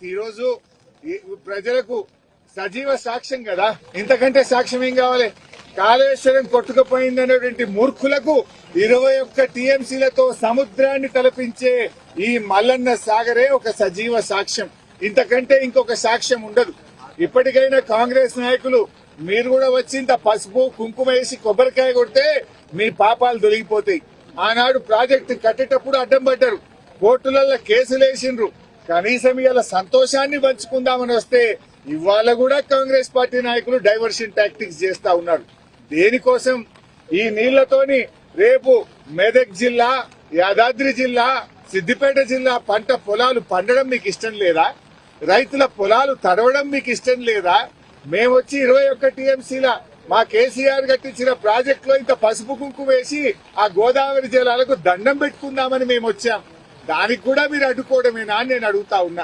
ఈరోజు ప్రజలకు సజీవ సాక్ష్యం కదా, ఇంతకంటే సాక్ష్యం ఏం కావాలి? కాళేశ్వరం కొట్టుకుపోయిందనేటువంటి మూర్ఖులకు 21 టీఎంసీలతో సముద్రాన్ని తలపించే ఈ మల్లన్న సాగరే ఒక సజీవ సాక్ష్యం. ఇంతకంటే ఇంకొక సాక్ష్యం ఉండదు. ఇప్పటికైనా కాంగ్రెస్ నాయకులు మీరు కూడా వచ్చి ఇంత పసుపు కుంకుమ వేసి కొబ్బరికాయ కొడితే మీ పాపాలు తొలగిపోతాయి. ఆనాడు ప్రాజెక్టు కట్టేటప్పుడు అడ్డం పడ్డారు, కోర్టులలో కేసులు వేసిండ్రు. కనీసం ఇవాళ సంతోషాన్ని పంచుకుందామని వస్తే ఇవాళ కూడా కాంగ్రెస్ పార్టీ నాయకులు డైవర్షన్ టాక్టిక్స్ చేస్తా ఉన్నారు. దేనికోసం? ఈ నీళ్లతోని రేపు మెదక్ జిల్లా, యాదాద్రి జిల్లా, సిద్దిపేట జిల్లా పంట పొలాలు పండడం మీకు ఇష్టం లేదా? రైతుల పొలాలు తడవడం మీకు ఇష్టం లేదా? మేమొచ్చి 21 టీఎంసీల మా కేసీఆర్ కట్టించిన ప్రాజెక్టులో ఇంత పసుపు కుంకుమ వేసి ఆ గోదావరి జలాలకు దండం పెట్టుకుందామని మేము వచ్చాం. దానికి కూడా మీరు అడ్డుకోవడమేనా అని నేను అడుగుతా ఉన్నా.